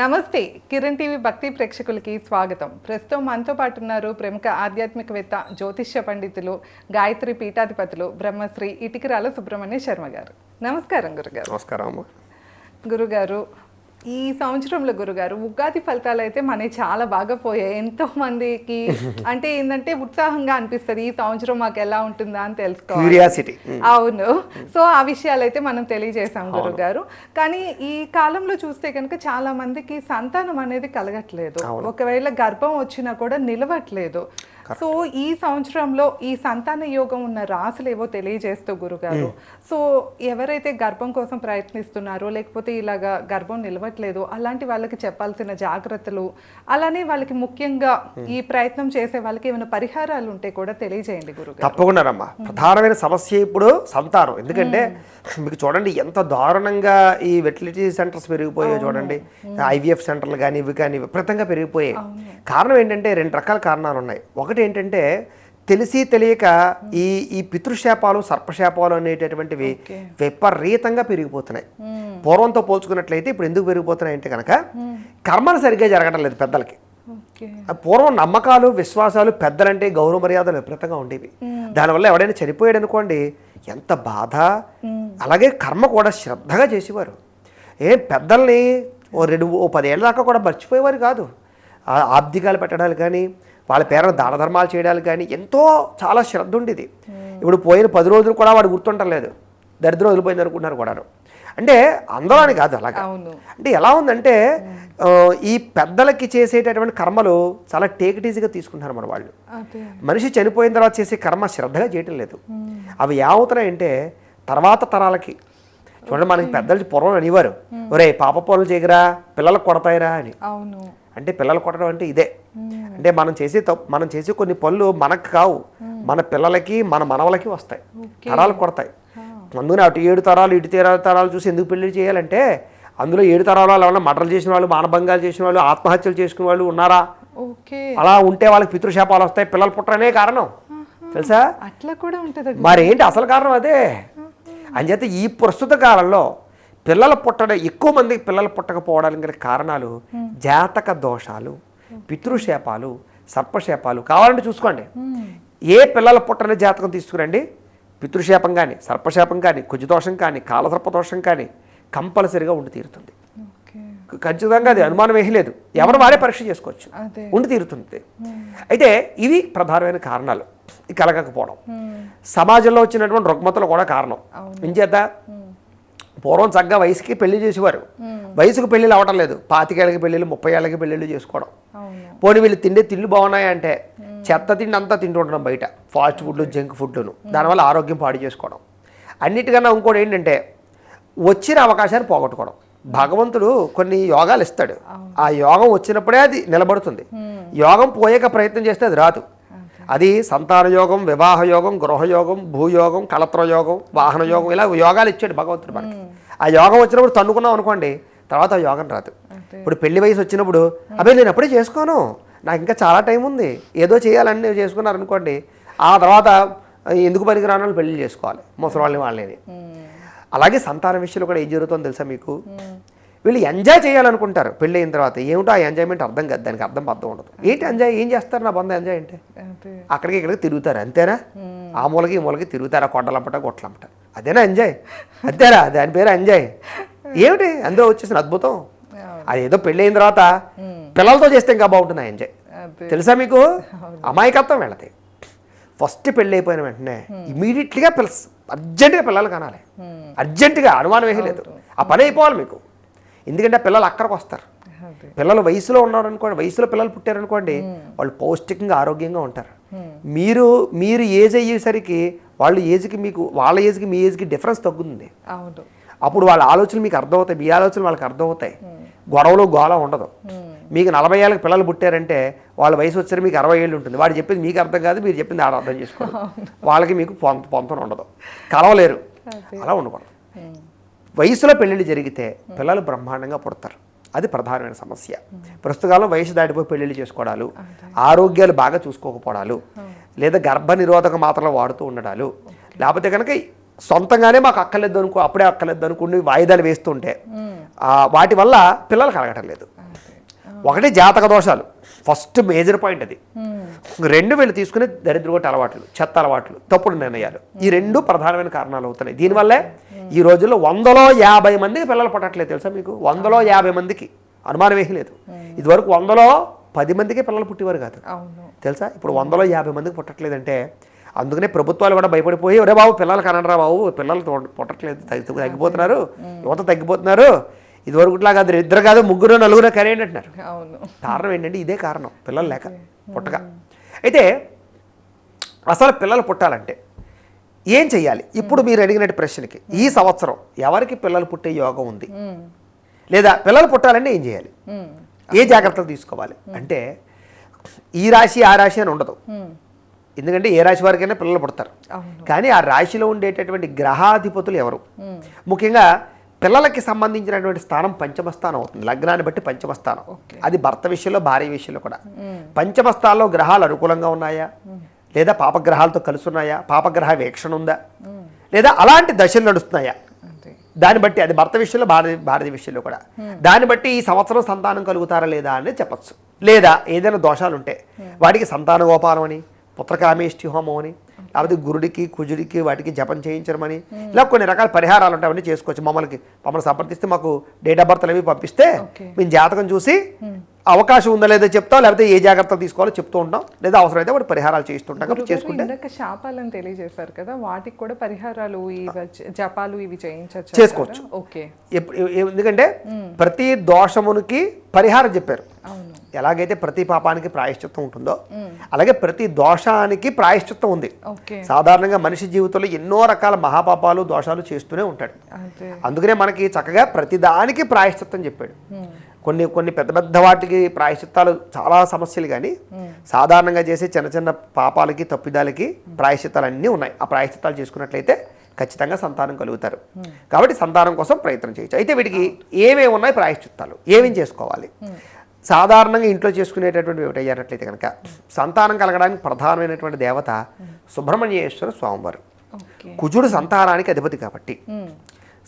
నమస్తే కిరణ్ టీవీ భక్తి ప్రేక్షకులకి స్వాగతం. ప్రస్తుతం మనతో పాటు ఉన్నారు ప్రముఖ ఆధ్యాత్మికవేత్త, జ్యోతిష్య పండితులు, గాయత్రి పీఠాధిపతులు బ్రహ్మశ్రీ ఇటికిరాల సుబ్రహ్మణ్య శర్మ గారు. నమస్కారం గురుగారు. నమస్కారం గురుగారు. ఈ సంవత్సరంలో గురుగారు ఉగాది ఫలితాలు అయితే మనకి చాలా బాగా పోయాయి. ఎంతో మందికి అంటే ఏంటంటే ఉత్సాహంగా అనిపిస్తుంది, ఈ సంవత్సరం మాకు ఎలా ఉంటుందా అని తెలుసుకోవాలి. అవును. సో ఆ విషయాలు అయితే మనం తెలియజేసాం గురుగారు. కానీ ఈ కాలంలో చూస్తే కనుక చాలా మందికి సంతానం అనేది కలగట్లేదు, ఒకవేళ గర్భం వచ్చినా కూడా నిలవట్లేదు. సో ఈ సంవత్సరంలో ఈ సంతాన యోగం ఉన్న రాశులు ఏవో తెలియజేస్తూ గురుగారు, సో ఎవరైతే గర్భం కోసం ప్రయత్నిస్తున్నారో లేకపోతే ఇలాగా గర్భం నిలవట్లేదు అలాంటి వాళ్ళకి చెప్పాల్సిన జాగ్రత్తలు, అలానే వాళ్ళకి ముఖ్యంగా ఈ ప్రయత్నం చేసే వాళ్ళకి ఏమైనా పరిహారాలు ఉంటే కూడా తెలియజేయండి గురుగారు. తప్పకుండా రమ్మా. ప్రధానమైన సమస్య ఇప్పుడు సంతానం. ఎందుకంటే మీకు చూడండి ఎంత దారుణంగా ఈ ఫెర్టిలిటీ సెంటర్స్ పెరిగిపోయాయి చూడండి. ఐవీఎఫ్ సెంటర్లు కానీ ఇవి కానీ విపరీతంగా పెరిగిపోయాయి. కారణం ఏంటంటే రెండు రకాల కారణాలు ఉన్నాయి. ఒకటి ఏంటంటే తెలిసి తెలియక ఈ పితృశాపాలు, సర్పశాపాలు అనేటటువంటివి విపరీతంగా పెరిగిపోతున్నాయి. పూర్వంతో పోల్చుకున్నట్లయితే ఇప్పుడు ఎందుకు పెరిగిపోతున్నాయి అంటే కనుక కర్మలు సరిగ్గా జరగడం లేదు పెద్దలకి. పూర్వం నమ్మకాలు, విశ్వాసాలు, పెద్దలంటే గౌరవ మర్యాదలు విపరీతంగా ఉండేవి. దానివల్ల ఎవడైనా చనిపోయాడు అనుకోండి ఎంత బాధ. అలాగే కర్మ కూడా శ్రద్ధగా చేసేవారు. పెద్దల్ని ఓ 10 ఏళ్ళ దాకా కూడా మర్చిపోయేవారు కాదు. ఆబ్దికాలు పెట్టడాలు కానీ వాళ్ళ పేరున దాన ధర్మాలు చేయడాలు కానీ ఎంతో చాలా శ్రద్ధ ఉండేది. ఇప్పుడు పోయిన 10 రోజులు కూడా వాడు గుర్తుంటలేదు, దరిద్రం వదిలిపోయింది అనుకుంటున్నారు కూడాను. అంటే అందరూ అని కాదు అలాగా. అంటే ఎలా ఉందంటే ఈ పెద్దలకి చేసేటటువంటి కర్మలు చాలా టేకిటీజీగా తీసుకుంటున్నారు మన వాళ్ళు. మనిషి చనిపోయిన తర్వాత చేసే కర్మ శ్రద్ధగా చేయటం లేదు. అవి ఏమవుతున్నాయంటే తర్వాత తరాలకి చూడండి. మనకి పెద్దలు పూర్వం అనేవారు, ఒరే పాప పనులు చేయగరా, పిల్లలకు కొడతాయిరా అని. అంటే పిల్లలు కొట్టడం అంటే ఇదే. అంటే మనం చేసే కొన్ని పనులు మనకు కావు, మన పిల్లలకి మన మనవలకి వస్తాయి, తరాలు కొడతాయి. అందుకని అటు 7 తరాలు ఇటు 13 తరాలు చూసి ఎందుకు పెళ్లి చేయాలంటే అందులో 7 తరాల వాళ్ళు మటలు చేసిన వాళ్ళు, మానభంగాలు చేసిన వాళ్ళు, ఆత్మహత్యలు చేసుకునే వాళ్ళు ఉన్నారా? అలా ఉంటే వాళ్ళకి పితృశాపాలు వస్తాయి, పిల్లలు పుట్టరనే కారణం తెలుసా? అట్లా కూడా ఉంటుంది. మరి ఏంటి అసలు కారణం అదే. అంచేత ఈ ప్రస్తుత కాలంలో పిల్లలు పుట్టడం, ఎక్కువ మందికి పిల్లలు పుట్టకపోవడానికి గల కారణాలు జాతక దోషాలు, పితృశాపాలు, సర్పశాపాలు. కావాలంటే చూసుకోండి, ఏ పిల్లల పుట్టని జాతకం తీసుకురండి, పితృశాపం కానీ, సర్పశాపం కానీ, కుజదోషం కానీ, కాలసర్పదోషం కానీ కంపల్సరిగా ఉండి తీరుతుంది. ఖచ్చితంగా అది అనుమానం ఏమీ లేదు. ఎవరు వారే పరీక్ష చేసుకోవచ్చు, ఉండి తీరుతుంది. అయితే ఇవి ప్రధానమైన కారణాలు. ఈ కలగకపోవడం సమాజంలో వచ్చినటువంటి రుగ్మతలు కూడా కారణం. ఇంచేత పూర్వం చక్కగా వయసుకి పెళ్లి చేసేవారు, వయసుకు పెళ్ళిళ్ళు అవ్వటం లేదు. 25 ఏళ్ళకి పెళ్ళిళ్ళు, 30 ఏళ్ళకి పెళ్ళిళ్ళు చేసుకోవడం. పోనీ వీళ్ళు తిండి బాగున్నాయి అంటే చెత్త తిండి అంతా తింటుండడం బయట, ఫాస్ట్ ఫుడ్లు, జంక్ ఫుడ్లను. దానివల్ల ఆరోగ్యం పాడు చేసుకోవడం. అన్నిటికన్నా ఇంకోటి ఏంటంటే వచ్చిన అవకాశాన్ని పోగొట్టుకోవడం. భగవంతుడు కొన్ని యోగాలు ఇస్తాడు, ఆ యోగం వచ్చినప్పుడే అది నిలబడుతుంది. యోగం పోయాక ప్రయత్నం చేస్తే అది రాదు. అది సంతాన యోగం, వివాహ యోగం, గృహయోగం, భూయోగం, కళత్ర యోగం, వాహన యోగం, ఇలా యోగాలు ఇచ్చాడు భగవంతుడు మనకి. ఆ యోగం వచ్చినప్పుడు తన్నుకున్నాం అనుకోండి, తర్వాత ఆ యోగం రాదు. ఇప్పుడు పెళ్లి వయసు వచ్చినప్పుడు అబ్బాయి నేను అప్పుడే చేసుకోను, నాకు ఇంకా చాలా టైం ఉంది, ఏదో చేయాలని చేసుకున్నారు అనుకోండి, ఆ తర్వాత ఎందుకు పనికిరాని వాళ్ళు పెళ్లి చేసుకోవాలి, ముసలి వాళ్ళని. అలాగే సంతాన విషయంలో కూడా ఏం జరుగుతుందో తెలుసా మీకు? వీళ్ళు ఎంజాయ్ చేయాలనుకుంటారు పెళ్ళి అయిన తర్వాత. ఏమిటో ఆ ఎంజాయ్మెంట్ అర్థం కాదు, దానికి అర్థం ఉండదు. ఏంటి ఎంజాయ్, ఏం చేస్తారు నా బంధం ఎంజాయ్ అంటే? అక్కడికి ఇక్కడికి తిరుగుతారు అంతేనా? ఆ మూలకి ఈ మూలకి తిరుగుతారు, ఆ కొండలంపట గొట్లంపట, అదేనా ఎంజాయ్? అంతేనా? దాని పేరు ఎంజాయ్ ఏమిటి? అందులో వచ్చేసిన అద్భుతం. అదేదో పెళ్ళి అయిన తర్వాత పిల్లలతో చేస్తే ఇంకా బాగుంటుంది ఆ ఎంజాయ్. తెలుసా మీకు? అమాయకత్వం వెళతాయి. ఫస్ట్ పెళ్ళి అయిపోయిన వెంటనే ఇమీడియట్లీగా అర్జెంటుగా పిల్లలు కనాలి, అర్జెంటుగా, అనుమానం ఏమీ లేదు. ఆ పని అయిపోవాలి మీకు. ఎందుకంటే పిల్లలు అక్కడికి వస్తారు. పిల్లలు వయసులో ఉన్నారనుకోండి, వయసులో పిల్లలు పుట్టారనుకోండి, వాళ్ళు పౌష్టికంగా ఆరోగ్యంగా ఉంటారు. మీరు ఏజ్ అయ్యేసరికి వాళ్ళ ఏజ్కి వాళ్ళ ఏజ్కి మీ ఏజ్కి డిఫరెన్స్ తగ్గుతుంది. అప్పుడు వాళ్ళ ఆలోచనలు మీకు అర్థమవుతాయి, మీ ఆలోచనలు వాళ్ళకి అర్థమవుతాయి. గొడవలు గోళ ఉండదు. మీకు 40 ఏళ్ళకి పిల్లలు పుట్టారంటే వాళ్ళ వయసు వచ్చారు మీకు 60 ఏళ్ళు ఉంటుంది. వాడు చెప్పింది మీకు అర్థం కాదు, మీరు చెప్పింది ఆడ అర్థం చేసుకోవాలి. వాళ్ళకి మీకు పొంతన ఉండదు, కలవలేరు. అలా ఉండకూడదు. వయసులో పెళ్ళిళ్ళు జరిగితే పిల్లలు బ్రహ్మాండంగా పుడతారు. అది ప్రధానమైన సమస్య. ప్రస్తుతకాలం వయసు దాటిపోయి పెళ్ళిళ్ళు చేసుకోవడాలు, ఆరోగ్యాలు బాగా చూసుకోకపోవడాలు, లేదా గర్భ నిరోధక మాత్రలు వాడుతూ ఉండడాలు, లేకపోతే కనుక సొంతంగానే మాకు అక్కర్లేదు అనుకో, అప్పుడే అక్కర్లేదు అనుకుని వాయిదాలు వేస్తుంటే వాటి వల్ల పిల్లలు కలగటం లేదు. ఒకటి జాతక దోషాలు, ఫస్ట్ మేజర్ పాయింట్ అది. రెండు వీళ్ళు తీసుకునే దరిద్రగొట్ట అలవాట్లు, చెత్త అలవాట్లు, తప్పుడు నిర్ణయాలు, ఈ రెండు ప్రధానమైన కారణాలు అవుతున్నాయి. దీనివల్లే ఈ రోజుల్లో 150 మందికి పిల్లలు పుట్టట్లేదు తెలుసా మీకు? 150 మందికి, అనుమానం ఏమీ లేదు. ఇదివరకు 10 మందికే పిల్లలు పుట్టేవారు కాదు తెలుసా. ఇప్పుడు 150 మందికి పుట్టట్లేదంటే అందుకనే ప్రభుత్వాలు కూడా భయపడిపోయి, ఒరే బాబు పిల్లలు కనరా బాబు, పిల్లలు పుట్టట్లేదు, తగ్గిపోతున్నారు, యువత తగ్గిపోతున్నారు, ఇదివరకు ఇట్లా కాదు, ఇద్దరు కాదు, ముగ్గురు నలుగురు కరేయండి అంటున్నారు. కారణం ఏంటంటే ఇదే కారణం, పిల్లలు లేక పుట్టక. అయితే అసలు పిల్లలు పుట్టాలంటే ఏం చెయ్యాలి? ఇప్పుడు మీరు అడిగినట్టు ప్రశ్నకి ఈ సంవత్సరం ఎవరికి పిల్లలు పుట్టే యోగం ఉంది, లేదా పిల్లలు పుట్టాలంటే ఏం చేయాలి, ఏ జాగ్రత్తలు తీసుకోవాలి అంటే ఈ రాశి ఆ రాశి అని ఉండదు. ఎందుకంటే ఏ రాశి వారికైనా పిల్లలు పుడతారు, కానీ ఆ రాశిలో ఉండేటటువంటి గ్రహాధిపతులు ఎవరు, ముఖ్యంగా పిల్లలకి సంబంధించినటువంటి స్థానం పంచమ స్థానం అవుతుంది. లగ్నాన్ని బట్టి పంచమ స్థానం, అది భర్త విషయంలో భార్య విషయంలో కూడా. పంచమ స్థానంలో గ్రహాలు అనుకూలంగా ఉన్నాయా, లేదా పాపగ్రహాలతో కలిసి ఉన్నాయా, పాపగ్రహ వీక్షణ ఉందా, లేదా అలాంటి దశలు నడుస్తున్నాయా, దాన్ని బట్టి అది భర్త విషయంలో భార్య విషయంలో కూడా, దాన్ని బట్టి ఈ సంవత్సరం సంతానం కలుగుతారా లేదా అనేది చెప్పచ్చు. లేదా ఏదైనా దోషాలు ఉంటే వాటికి సంతాన గోపాలం అని, పుత్రకామేష్టి హోమం అని, లేకపోతే గురుడికి కుజుడికి వాటికి జపం చేయించడమని, ఇలా కొన్ని రకాల పరిహారాలు ఉంటాయి, అవన్నీ చేసుకోవచ్చు. మమ్మల్ని సంప్రదిస్తే మాకు డేట్ ఆఫ్ బర్త్ అవి పంపిస్తే మేము జాతకం చూసి అవకాశం ఉందా లేదా చెప్తాం, లేకపోతే ఏ జాగ్రత్తలు తీసుకోవాలో చెప్తూ ఉంటాం, లేదా అవసరమైతే వాటి పరిహారాలు చేస్తుంటాం. కాబట్టి చేసుకుంటే శాపాలను తెలియజేశారు కదా, వాటికి కూడా పరిహారాలు జపాలు ఇవి చేసుకోవచ్చు. ఎందుకంటే ప్రతి దోషమునికి పరిహారం చెప్పారు. ఎలాగైతే ప్రతి పాపానికి ప్రాయశ్చిత్తం ఉంటుందో అలాగే ప్రతి దోషానికి ప్రాయశ్చిత్తం ఉంది. సాధారణంగా మనిషి జీవితంలో ఎన్నో రకాల మహాపాపాలు దోషాలు చేస్తూనే ఉంటాడు. అందుకనే మనకి చక్కగా ప్రతి దానికి ప్రాయశ్చిత్తం చెప్పాడు. కొన్ని పెద్ద పెద్ద వాటికి ప్రాయశ్చిత్తాలు చాలా సమస్యలు, కానీ సాధారణంగా చేసే చిన్న చిన్న పాపాలకి తప్పిదాలకి ప్రాయశ్చిత్తాలు అన్నీ ఉన్నాయి. ఆ ప్రాయశ్చిత్తాలు చేసుకున్నట్లయితే ఖచ్చితంగా సంతానం కలుగుతారు. కాబట్టి సంతానం కోసం ప్రయత్నం చేయొచ్చు. అయితే వీటికి ఏమేమి ఉన్నాయి ప్రాయశ్చిత్తాలు, ఏమేమి చేసుకోవాలి? సాధారణంగా ఇంట్లో చేసుకునేటటువంటి ఏమిటయ్యారట్లయితే కనుక సంతానం కలగడానికి ప్రధానమైనటువంటి దేవత సుబ్రహ్మణ్యేశ్వర స్వామివారు. కుజుడు సంతానానికి అధిపతి కాబట్టి,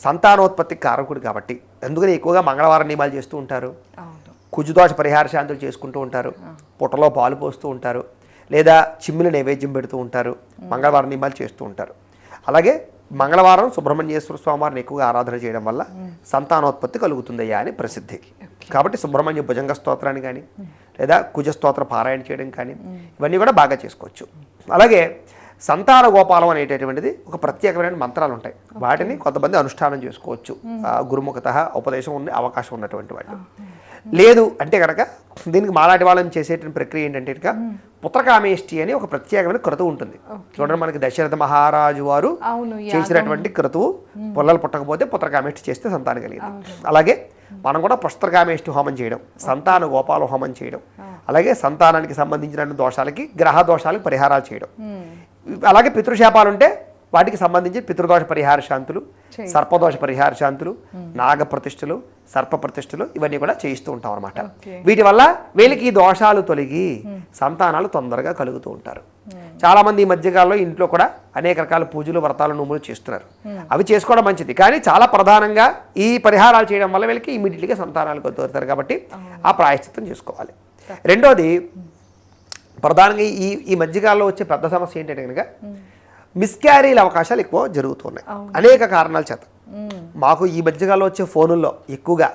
సంతానోత్పత్తి కారకుడు కాబట్టి, అందుకని ఎక్కువగా మంగళవారం నియమాలు చేస్తూ ఉంటారు, కుజుదోష పరిహార శాంతులు చేసుకుంటూ ఉంటారు, పుట్టలో పాలు పోస్తూ ఉంటారు, లేదా చిమ్మిల నైవేద్యం పెడుతూ ఉంటారు, మంగళవారం నియమాలు చేస్తూ ఉంటారు. అలాగే మంగళవారం సుబ్రహ్మణ్యేశ్వర స్వామివారిని ఎక్కువగా ఆరాధన చేయడం వల్ల సంతానోత్పత్తి కలుగుతుందయ్యా అని ప్రసిద్ధి. కాబట్టి సుబ్రహ్మణ్య భుజంగ స్తోత్రాన్ని కానీ లేదా కుజ స్తోత్ర పారాయణ చేయడం కానీ ఇవన్నీ కూడా బాగా చేసుకోవచ్చు. అలాగే సంతాన గోపాలం అనేటటువంటిది ఒక ప్రత్యేకమైన మంత్రాలు ఉంటాయి, వాటిని కొంతమంది అనుష్ఠానం చేసుకోవచ్చు. గురుముఖత ఉపదేశం ఉండే అవకాశం ఉన్నటువంటి వాళ్ళు. లేదు అంటే కనుక దీనికి మాలాటి వాళ్ళని చేసేటువంటి ప్రక్రియ ఏంటంటే కనుక పుత్రకామేష్టి అని ఒక ప్రత్యేకమైన క్రతువు ఉంటుంది. చూడండి, మనకి దశరథ మహారాజు వారు చేసినటువంటి క్రతువు, పిల్లలు పుట్టకపోతే పుత్రకామేష్టి చేస్తే సంతానం కలిగింది. అలాగే మనం కూడా పుత్రకామేష్టి హోమం చేయడం, సంతాన గోపాల హోమం చేయడం, అలాగే సంతానానికి సంబంధించిన దోషాలకి గ్రహ దోషాలకు పరిహారాలు చేయడం, అలాగే పితృశాపాలు ఉంటే వాటికి సంబంధించి పితృదోష పరిహార శాంతులు, సర్పదోష పరిహార శాంతులు, నాగ ప్రతిష్టలు, సర్ప ప్రతిష్టలు ఇవన్నీ కూడా చేయిస్తూ ఉంటాం అనమాట. వీటి వల్ల వీళ్ళకి ఈ దోషాలు తొలగి సంతానాలు తొందరగా కలుగుతూ ఉంటారు. చాలా మంది ఈ మధ్యకాలంలో ఇంట్లో కూడా అనేక రకాల పూజలు, వ్రతాలు, నోములు చేస్తున్నారు. అవి చేసుకోవడం మంచిది, కానీ చాలా ప్రధానంగా ఈ పరిహారాలు చేయడం వల్ల వీళ్ళకి ఇమీడియట్గా సంతానాలు దొరుకుతారు. కాబట్టి ఆ ప్రాయశ్చిత్తం చేసుకోవాలి. రెండోది ప్రధానంగా ఈ మధ్యకాలంలో వచ్చే పెద్ద సమస్య ఏంటంటే కనుక మిస్క్యారీల అవకాశాలు ఎక్కువ జరుగుతున్నాయి అనేక కారణాల చేత. మాకు ఈ మధ్యకాలంలో వచ్చే ఫోనుల్లో ఎక్కువగా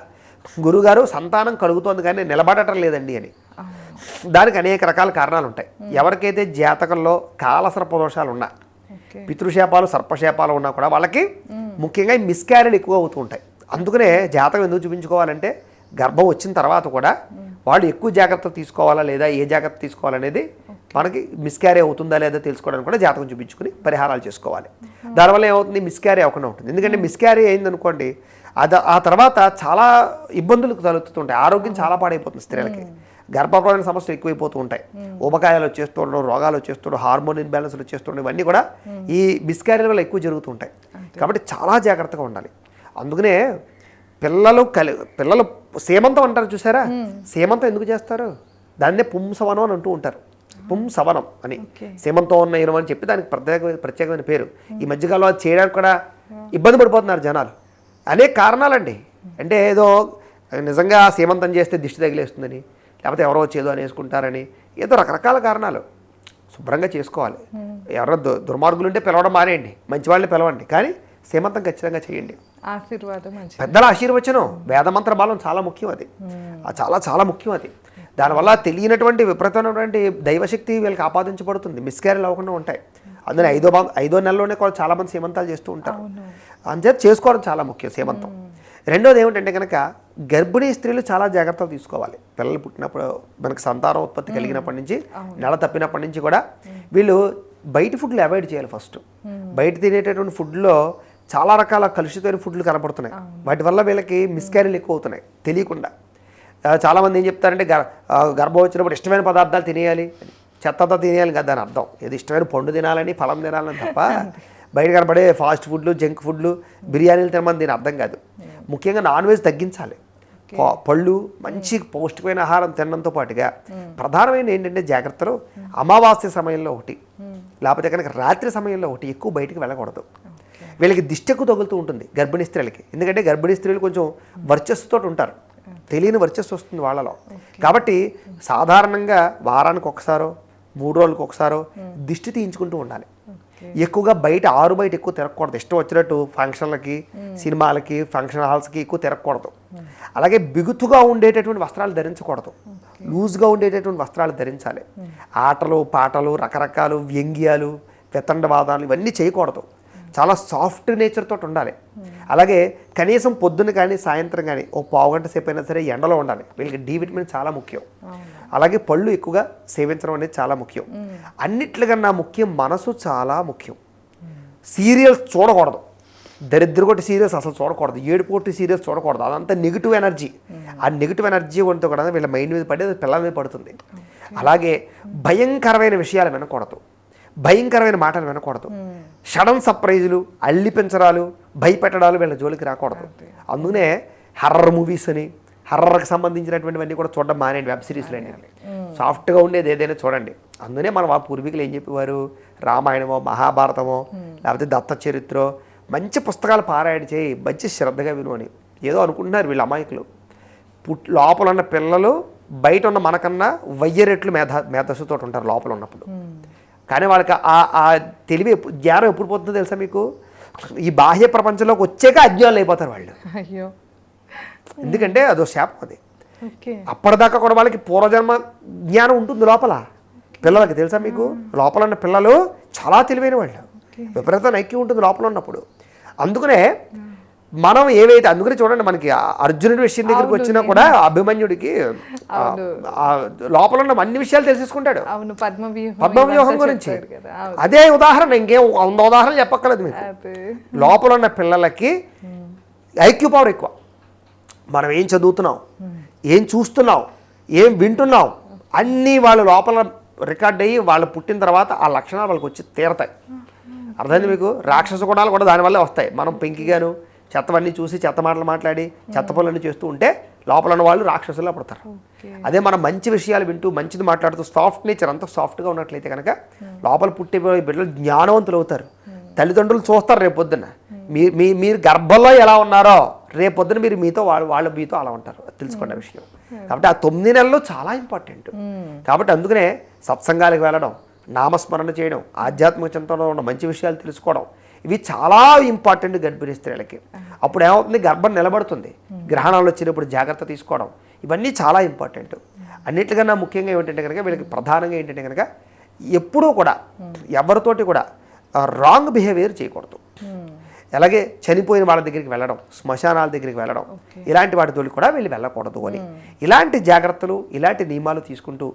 గురుగారు సంతానం కలుగుతోంది కానీ నిలబడటం లేదండి అని. దానికి అనేక రకాల కారణాలు ఉంటాయి. ఎవరికైతే జాతకంలో కాలసర్ప దోషాలు ఉన్నా, పితృశాపాలు, సర్పశాపాలు ఉన్నా కూడా వాళ్ళకి ముఖ్యంగా ఈ మిస్క్యారీలు ఎక్కువ అవుతూ ఉంటాయి. అందుకనే జాతకం ఎందుకు చూపించుకోవాలంటే గర్భం వచ్చిన తర్వాత కూడా వాళ్ళు ఎక్కువ జాగ్రత్తలు తీసుకోవాలా లేదా ఏ జాగ్రత్త తీసుకోవాలనేది మనకి మిస్క్యారీ అవుతుందా లేదా తెలుసుకోవడానికి కూడా జాతకం చూపించుకుని పరిహారాలు చేసుకోవాలి. దానివల్ల ఏమవుతుంది, మిస్క్యారీ అవ్వకుండా ఉంటుంది. ఎందుకంటే మిస్క్యారీ అయిందనుకోండి ఆ తర్వాత చాలా ఇబ్బందులు కలుగుతుంటాయి, ఆరోగ్యం చాలా పాడైపోతుంది స్త్రీలకి, గర్భప్రవేశ సమస్యలు ఎక్కువైపోతూ ఉంటాయి, ఊబకాయాలు వచ్చేస్తుండడం, రోగాలు వచ్చేస్తుండడం, హార్మోన్ ఇన్బ్యాలెన్స్లు వచ్చేస్తుండడం, ఇవన్నీ కూడా ఈ మిస్క్యారీ వల్ల ఎక్కువ జరుగుతూ ఉంటాయి. కాబట్టి చాలా జాగ్రత్తగా ఉండాలి. అందుకనే పిల్లలు సేమంతం అంటారు చూసారా, సేమంతం ఎందుకు చేస్తారు, దాన్నే పుంసవనం అని అంటూ ఉంటారు. పుంసవనం అని సేమంతం ఉన్న ఇనం అని చెప్పి దానికి ప్రత్యేకమైన పేరు. ఈ మధ్యకాలంలో అది చేయడానికి కూడా ఇబ్బంది పడిపోతున్నారు జనాలు. అనేక కారణాలండి. అంటే ఏదో నిజంగా సేమంతం చేస్తే దిష్టి తగిలేస్తుందని, లేకపోతే ఎవరో వచ్చేదో అనేసుకుంటారని, ఏదో రకరకాల కారణాలు. శుభ్రంగా చేసుకోవాలి. ఎవరో దుర్మార్గులు ఉంటే పిలవడం మానేయండి, మంచి వాళ్ళని పిలవండి, కానీ సీమంతం ఖచ్చితంగా చేయండి. ఆశీర్వాదం పెద్దల ఆశీర్వచనం, వేదమంత్ర బలం చాలా ముఖ్యం. అది చాలా చాలా ముఖ్యం. అది దానివల్ల తెలియనటువంటి విపరీతమైనటువంటి దైవశక్తి వీళ్ళకి ఆపాదించబడుతుంది, మిస్క్యారేజ్ అవ్వకుండా ఉంటాయి. అందులో ఐదో నెలలోనే కూడా చాలామంది సీమంతాలు చేస్తూ ఉంటారు. అంతే చేసుకోవడం చాలా ముఖ్యం సీమంతం. రెండోది ఏమిటంటే కనుక గర్భిణీ స్త్రీలు చాలా జాగ్రత్తలు తీసుకోవాలి. పిల్లలు పుట్టినప్పుడు, మనకు సంతానం ఉత్పత్తి కలిగినప్పటి నుంచి, నెల తప్పినప్పటి నుంచి కూడా వీళ్ళు బయట ఫుడ్లు అవాయిడ్ చేయాలి. ఫస్ట్ బయట తినేటటువంటి ఫుడ్లో చాలా రకాల కలుషితమైన ఫుడ్లు కనపడుతున్నాయి. వాటి వల్ల వీళ్ళకి మిస్క్యారేజ్ ఎక్కువ అవుతున్నాయి తెలియకుండా. చాలామంది ఏం చెప్తారంటే గర్భం వచ్చినప్పుడు ఇష్టమైన పదార్థాలు తినేయాలి, చెత్త తినేయాలి కదా దాని అర్థం. ఏది ఇష్టమైన పండు తినాలని, ఫలం తినాలని తప్ప బయట కనపడే ఫాస్ట్ ఫుడ్లు, జంక్ ఫుడ్లు, బిర్యానీలు తినమని దీని అర్థం కాదు. ముఖ్యంగా నాన్ వెజ్ తగ్గించాలి. పళ్ళు, మంచి పౌష్టికమైన ఆహారం తినడంతో పాటుగా ప్రధానమైన ఏంటంటే జాగ్రత్తలు, అమావాస్య సమయంలో ఒకటి, లేకపోతే కనుక రాత్రి సమయంలో ఒకటి ఎక్కువ బయటికి వెళ్ళకూడదు. వీళ్ళకి దిష్టి ఎక్కువ తగులుతూ ఉంటుంది గర్భిణీ స్త్రీలకి. ఎందుకంటే గర్భిణీ స్త్రీలు కొంచెం వర్చస్సుతో ఉంటారు, తెలియని వర్చస్సు వస్తుంది వాళ్ళలో. కాబట్టి సాధారణంగా వారానికి ఒకసారో 3 రోజులకు ఒకసారో దిష్టి తీయించుకుంటూ ఉండాలి. ఎక్కువగా ఆరు బయట ఎక్కువ తిరగకూడదు. ఇష్టం వచ్చినట్టు ఫంక్షన్లకి, సినిమాలకి, ఫంక్షన్ హాల్స్కి ఎక్కువ తిరగకూడదు. అలాగే బిగుతుగా ఉండేటటువంటి వస్త్రాలు ధరించకూడదు, లూజ్గా ఉండేటటువంటి వస్త్రాలు ధరించాలి. ఆటలు పాటలు, రకరకాలు వ్యంగ్యాలు, వితండవాదాలు ఇవన్నీ చేయకూడదు. చాలా సాఫ్ట్ నేచర్తో ఉండాలి. అలాగే కనీసం పొద్దున్న కానీ సాయంత్రం కానీ ఓ పావుగంట సేపు అయినా సరే ఎండలో ఉండాలి. వీళ్ళకి డి విటమిన్ చాలా ముఖ్యం. అలాగే పళ్ళు ఎక్కువగా సేవించడం అనేది చాలా ముఖ్యం. అన్నిట్లకన్నా ముఖ్యం మనసు చాలా ముఖ్యం. సీరియల్స్ చూడకూడదు, దరిద్రగొట్టి సీరియల్స్ అసలు చూడకూడదు, ఏడుపోటి సీరియల్స్ చూడకూడదు. అదంతా నెగిటివ్ ఎనర్జీ. ఆ నెగిటివ్ ఎనర్జీ ఉంటే కూడా వీళ్ళ మైండ్ మీద పడి పిల్లల మీద పడుతుంది. అలాగే భయంకరమైన విషయాలు వినకూడదు, భయంకరమైన మాటలు వినకూడదు. సడన్ సర్ప్రైజులు, అల్లిపించడాలు, భయపెట్టడాలు వీళ్ళ జోలికి రాకూడదు. అందుకనే హర్రర్ మూవీస్ అని, హర్రర్కి సంబంధించినటువంటివన్నీ కూడా చూడడం మానేయండి. వెబ్ సిరీస్లు అనేవి సాఫ్ట్గా ఉండేది ఏదైనా చూడండి. అందుకనే మన పూర్వీకులు ఏం చెప్పేవారు, రామాయణమో మహాభారతమో లేకపోతే దత్త చరిత్రో మంచి పుస్తకాలు పారాయణ చేయి, మంచి శ్రద్ధగా విను అని. ఏదో అనుకుంటున్నారు వీళ్ళు అమాయకులు. లోపల ఉన్న పిల్లలు బయట ఉన్న మనకన్నా 1000 రెట్లు మేధస్సుతో ఉంటారు లోపల ఉన్నప్పుడు. కానీ వాళ్ళకి ఆ తెలివి జ్ఞానం ఎప్పుడు పోతుందో తెలుసా మీకు? ఈ బాహ్య ప్రపంచంలోకి వచ్చాక అజ్ఞానులు అయిపోతారు వాళ్ళు. అయ్యో, ఎందుకంటే అదో శాపం. అది అప్పటిదాకా కూడా వాళ్ళకి పూర్వజన్మ జ్ఞానం ఉంటుంది లోపల. పిల్లలకి తెలుసా మీకు? లోపల ఉన్న పిల్లలు చాలా తెలివైన వాళ్ళు, విపరీత ఐక్యం ఉంటుంది లోపల ఉన్నప్పుడు. అందుకనే మనం ఏవైతే, అందుకని చూడండి మనకి అర్జునుడి విషయం దగ్గరికి వచ్చినా కూడా అభిమన్యుడికి లోపల ఉన్న అన్ని విషయాలు తెలిసేసుకుంటాడు పద్మవ్యూహం గురించి. అదే ఉదాహరణ, ఇంకేం 100 ఉదాహరణలు చెప్పక్కర్లేదు మీకు. లోపల ఉన్న పిల్లలకి ఐక్యూ పవర్ ఎక్కువ. మనం ఏం చదువుతున్నాం, ఏం చూస్తున్నాం, ఏం వింటున్నాం అన్నీ వాళ్ళు లోపల రికార్డ్ అయ్యి వాళ్ళు పుట్టిన తర్వాత ఆ లక్షణాలు వాళ్ళకి వచ్చి తీరతాయి. అర్థమైంది మీకు? రాక్షస గుణాలు కూడా దానివల్లే వస్తాయి. మనం పెంకిగాను చెత్తవన్నీ చూసి చెత్త మాటలు మాట్లాడి చెత్త పనులన్నీ చేస్తూ ఉంటే లోపల ఉన్న వాళ్ళు రాక్షసుల్లో పడతారు. అదే మనం మంచి విషయాలు వింటూ మంచిది మాట్లాడుతూ సాఫ్ట్ నేచర్ అంతా సాఫ్ట్గా ఉన్నట్లయితే కనుక లోపల పుట్టే బిడ్డలు జ్ఞానవంతులు అవుతారు. తల్లిదండ్రులు చూస్తారు రేపొద్దున మీరు గర్భంలో ఎలా ఉన్నారో రేపొద్దున మీరు మీతో వాళ్ళ మీతో అలా ఉంటారు. తెలుసుకున్న విషయం. కాబట్టి ఆ 9 నెలలు చాలా ఇంపార్టెంట్. కాబట్టి అందుకనే సత్సంగాలకు వెళ్ళడం, నామస్మరణ చేయడం, ఆధ్యాత్మిక చింతనలో ఉన్న మంచి విషయాలు తెలుసుకోవడం, ఇవి చాలా ఇంపార్టెంట్ గర్భిణీ స్త్రీలకి. అప్పుడు ఏమవుతుంది, గర్భం నిలబడుతుంది. గ్రహణాలు వచ్చినప్పుడు జాగ్రత్త తీసుకోవడం, ఇవన్నీ చాలా ఇంపార్టెంట్. అన్నిటికన్నా ముఖ్యంగా ఏమిటంటే కనుక వీళ్ళకి ప్రధానంగా ఏంటంటే కనుక ఎప్పుడూ కూడా ఎవరితోటి కూడా రాంగ్ బిహేవియర్ చేయకూడదు. అలాగే చనిపోయిన వాళ్ళ దగ్గరికి వెళ్ళడం, శ్మశానాల దగ్గరికి వెళ్ళడం, ఇలాంటి వాటితో కూడా వీళ్ళు వెళ్ళకూడదు అని ఇలాంటి జాగ్రత్తలు, ఇలాంటి నియమాలు తీసుకుంటూ.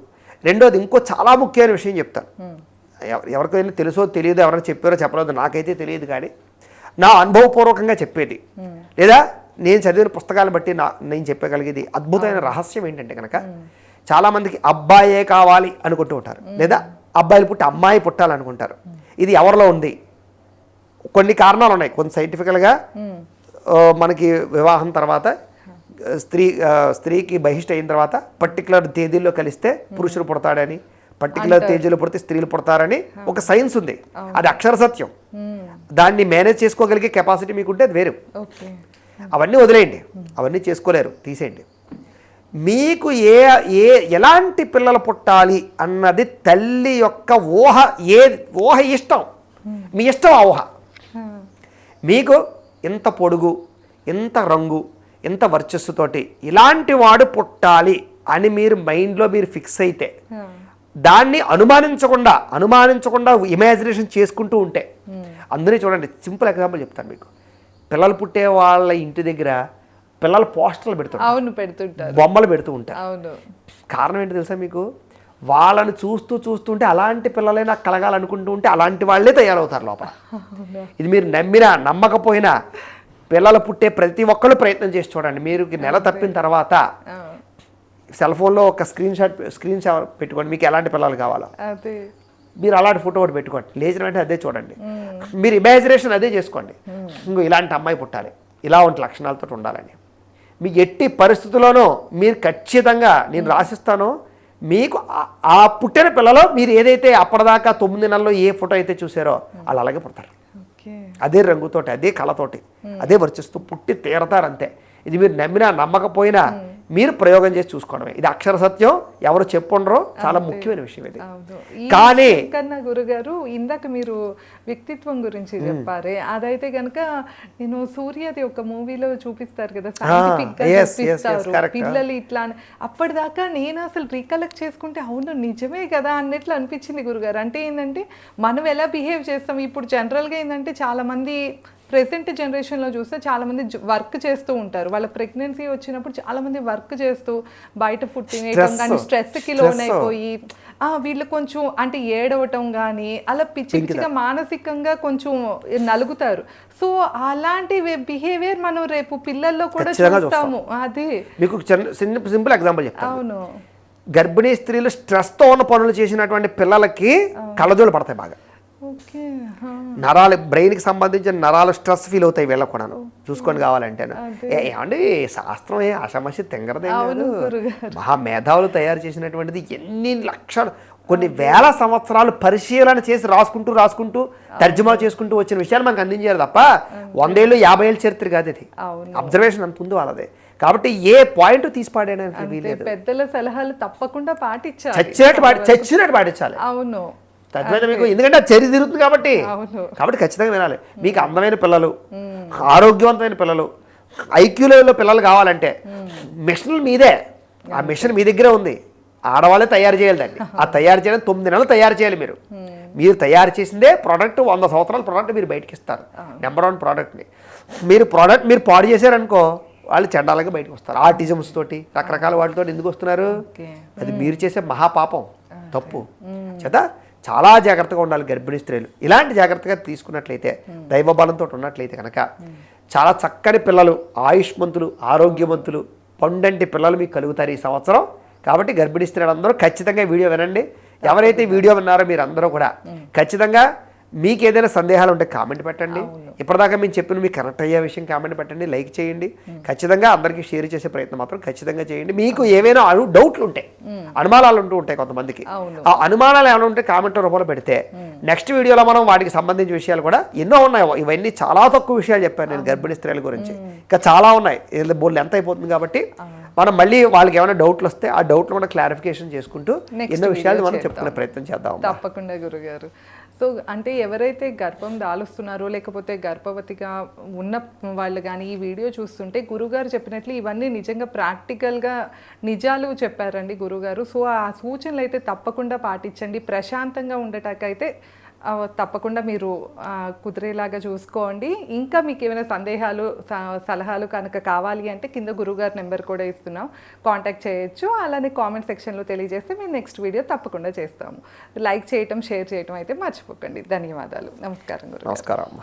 రెండోది ఇంకో చాలా ముఖ్యమైన విషయం చెప్తాను. ఎవరికైనా తెలుసో తెలియదో, ఎవరైనా చెప్పారో చెప్పలేదో నాకైతే తెలియదు, కానీ నా అనుభవపూర్వకంగా చెప్పేది లేదా నేను చదివిన పుస్తకాలను బట్టి నేను చెప్పగలిగేది అద్భుతమైన రహస్యం ఏంటంటే కనుక చాలామందికి అబ్బాయే కావాలి అనుకుంటూ ఉంటారు, లేదా అబ్బాయిలు పుట్టి అమ్మాయి పుట్టాలనుకుంటారు. ఇది ఎవరిలో ఉంది? కొన్ని కారణాలు ఉన్నాయి. కొన్ని సైంటిఫికల్గా మనకి వివాహం తర్వాత స్త్రీకి బహిష్ట అయిన తర్వాత పర్టికులర్ తేదీల్లో కలిస్తే పురుషుడు పుడతాడని, పర్టికులర్ తేదీలో పుడితే స్త్రీలు పుడతారని ఒక సైన్స్ ఉంది. అది అక్షర సత్యం. దాన్ని మేనేజ్ చేసుకోగలిగే కెపాసిటీ మీకుంటే అది వేరు. అవన్నీ వదిలేయండి, అవన్నీ చేసుకోలేరు, తీసేయండి. మీకు ఎలాంటి పిల్లలు పుట్టాలి అన్నది తల్లి యొక్క ఊహ ఇష్టం, మీ ఇష్టం ఆ ఊహ. మీకు ఇంత పొడుగు, ఇంత రంగు, ఇంత వర్చస్సుతోటి ఇలాంటి వాడు పుట్టాలి అని మీరు మైండ్లో మీరు ఫిక్స్ అయితే దాన్ని అనుమానించకుండా ఇమాజినేషన్ చేసుకుంటూ ఉంటే, అందరినీ చూడండి, సింపుల్ ఎగ్జాంపుల్ చెప్తాను మీకు. పిల్లలు పుట్టే వాళ్ళ ఇంటి దగ్గర పిల్లలు పోస్టర్లు పెడుతుంటారు, బొమ్మలు పెడుతూ ఉంటారు. కారణం ఏంటి తెలుసా మీకు? వాళ్ళని చూస్తుంటే అలాంటి పిల్లలే నాకు కలగాలనుకుంటూ ఉంటే అలాంటి వాళ్ళే తయారవుతారు లోపల. ఇది మీరు నమ్మినా నమ్మకపోయినా పిల్లలు పుట్టే ప్రతి ఒక్కళ్ళు ప్రయత్నం చేసి చూడండి. మీరు నెల తప్పిన తర్వాత సెల్ ఫోన్లో ఒక స్క్రీన్ షాట్ పెట్టుకోండి, మీకు ఎలాంటి పిల్లలు కావాలో మీరు అలాంటి ఫోటో ఒకటి పెట్టుకోండి, లేచిన వెంటనే అదే చూడండి, మీరు ఇమాజినేషన్ అదే చేసుకోండి. ఇంకో ఇలాంటి అమ్మాయి పుట్టాలి, ఇలా వంటి లక్షణాలతో ఉండాలని. మీకు ఎట్టి పరిస్థితుల్లోనూ మీరు ఖచ్చితంగా నేను రాసిస్తానో మీకు ఆ పుట్టిన పిల్లలో మీరు ఏదైతే అప్పటిదాకా 9 నెలల్లో ఏ ఫోటో అయితే చూసారో వాళ్ళు అలాగే పుడతారు. అదే రంగుతోటి, అదే కళతోటి, అదే వర్చిస్తూ పుట్టి తీరతారు అంతే. ఇది మీరు నమ్మినా నమ్మకపోయినా మీరు ప్రయోగం చేసి చూసుకోవడమే. ఇది అక్షర సత్యం, ఎవరు చెప్పుండ్రో, చాలా ముఖ్యమైన విషయం ఇది. కానీ కన్నా గురుగారు, ఇందాక మీరు వ్యక్తిత్వం గురించి చెప్పారే, అదైతే కనుక నేను సూర్యది ఒక మూవీలో చూపిస్తారు కదా, సైంటిఫిక్ గా చూపిస్తారు పిల్లలు ఇట్లా. అప్పటిదాకా నేను అసలు రీకలెక్ట్ చేసుకుంటే అవును నిజమే కదా అన్నట్లు అనిపించింది గురుగారు. అంటే ఏంటంటే మనం ఎలా బిహేవ్ చేస్తాం ఇప్పుడు జనరల్గా ఏంటంటే చాలా మంది ప్రెసెంట్ జనరేషన్లో చూస్తే చాలామంది వర్క్ చేస్తూ ఉంటారు. వాళ్ళ ప్రెగ్నెన్సీ వచ్చినప్పుడు చాలామంది వర్క్ చేస్తూ బయట ఫుడ్ తినేయటం కానీ స్ట్రెస్కి లోన్ అయిపోయి వీళ్ళు కొంచెం అంటే ఏడవటం కానీ అలా పిచ్చిగా మానసికంగా కొంచెం నలుగుతారు. సో అలాంటి బిహేవియర్ మనం రేపు పిల్లల్లో కూడా చూస్తాము. అదే మీకు సింపుల్ ఎగ్జాంపుల్ చెప్తాను. అవును, గర్భిణీ స్త్రీలు స్ట్రెస్తో ఉన్న పనులు చేసినటువంటి పిల్లలకి కళ్ళజోళ్ళు పడతాయి బాగా. నరాలు, బ్రెయిన్కి సంబంధించిన నరాలు స్ట్రెస్ ఫీల్ అవుతాయి వీళ్ళకు కూడా. చూసుకొని కావాలంటే ఏమండి శాస్త్రం ఆషామాషి తెంగరదే కాదు. మహా మేధావులు తయారు చేసినటువంటిది ఎన్ని లక్షలు కొన్ని వేల సంవత్సరాలు పరిశీలన చేసి రాసుకుంటూ తర్జుమా చేసుకుంటూ వచ్చిన విషయాలు మనకు అందించారు తప్ప 100 ఏళ్ళు 50 ఏళ్ళ చరిత్ర కాదు ఇది. అబ్జర్వేషన్ అంత ఉంది వాళ్ళదే. కాబట్టి ఏ పాయింట్ తీసి పాడేయడానికి వీలేదు. పెద్దల సలహాలు తప్పకుండా పాటించాలి, చచ్చినట్టు పాటించాలి. అవును, మీకు ఎందుకంటే అది చరి తిరుగుతుంది కాబట్టి ఖచ్చితంగా వినాలి. మీకు అందమైన పిల్లలు, ఆరోగ్యవంతమైన పిల్లలు, ఐక్యూ లెవెల్లో పిల్లలు కావాలంటే మిషన్లు మీదే, ఆ మిషన్ మీ దగ్గరే ఉంది, ఆడవాళ్ళే తయారు చేయాలి దాన్ని. ఆ తయారు చేయడం 9 నెలలు తయారు చేయాలి. మీరు తయారు చేసిందే ప్రోడక్ట్, 100 సంవత్సరాల ప్రోడక్ట్ మీరు బయటకి ఇస్తారు. నెంబర్ 1 ప్రోడక్ట్ని మీరు పాడు చేశారనుకో వాళ్ళు చండాలంగా బయటకు వస్తారు. ఆర్టిజమ్స్ తోటి రకరకాల వాటితో ఎందుకు వస్తున్నారు? అది మీరు చేసే మహాపాపం, తప్పు చేత చాలా జాగ్రత్తగా ఉండాలి గర్భిణీ స్త్రీలు. ఇలాంటి జాగ్రత్తగా తీసుకున్నట్లయితే, దైవబలంతో ఉన్నట్లయితే కనుక చాలా చక్కని పిల్లలు, ఆయుష్మంతులు, ఆరోగ్యవంతులు, పండంటి పిల్లలు మీకు కలుగుతారు ఈ సంవత్సరం. కాబట్టి గర్భిణీ స్త్రీలు అందరూ ఖచ్చితంగా వీడియో వినండి. ఎవరైతే వీడియో విన్నారో మీరు అందరూ కూడా ఖచ్చితంగా మీకు ఏదైనా సందేహాలు ఉంటే కామెంట్ పెట్టండి. ఇప్పటిదాకా మేము చెప్పిన మీకు కరెక్ట్ అయ్యే విషయం కామెంట్ పెట్టండి, లైక్ చేయండి. ఖచ్చితంగా అందరికీ షేర్ చేసే ప్రయత్నం మాత్రం ఖచ్చితంగా చేయండి. మీకు ఏవైనా డౌట్లు ఉంటాయి, అనుమానాలు ఉంటాయి కొంతమందికి. ఆ అనుమానాలు ఏమైనా ఉంటే కామెంట్ రూపంలో పెడితే నెక్స్ట్ వీడియోలో మనం వాటికి సంబంధించిన విషయాలు కూడా ఎన్నో ఉన్నాయి. ఇవన్నీ చాలా తక్కువ విషయాలు చెప్పాను నేను గర్భిణీ స్త్రీల గురించి, ఇంకా చాలా ఉన్నాయి. బోర్డు ఎంత అయిపోతుంది కాబట్టి మనం మళ్ళీ వాళ్ళకి ఏమైనా డౌట్లు వస్తే ఆ డౌట్లు కూడా క్లారిఫికేషన్ చేసుకుంటూ ఎన్నో విషయాలు మనం చెప్పుకునే ప్రయత్నం చేద్దాం. తప్పకుండా గురుగారు. సో అంటే ఎవరైతే గర్భం దాలుస్తున్నారో లేకపోతే గర్భవతిగా ఉన్న వాళ్ళు కానీ ఈ వీడియో చూస్తుంటే గురుగారు చెప్పినట్లు ఇవన్నీ నిజంగా ప్రాక్టికల్గా నిజాలు చెప్పారండి గురుగారు. సో ఆ సూచనలు అయితే తప్పకుండా పాటించండి. ప్రశాంతంగా ఉండటానికైతే తప్పకుండా మీరు కుదిరేలాగా చూసుకోండి. ఇంకా మీకు ఏమైనా సందేహాలు సలహాలు కనుక కావాలి అంటే కింద గురుగారు నెంబర్ కూడా ఇస్తున్నాం, కాంటాక్ట్ చేయొచ్చు. అలానే కామెంట్ సెక్షన్లో తెలియజేస్తే మేము నెక్స్ట్ వీడియో తప్పకుండా చేస్తాము. లైక్ చేయటం, షేర్ చేయటం అయితే మర్చిపోకండి. ధన్యవాదాలు. నమస్కారం గురు. నమస్కారం.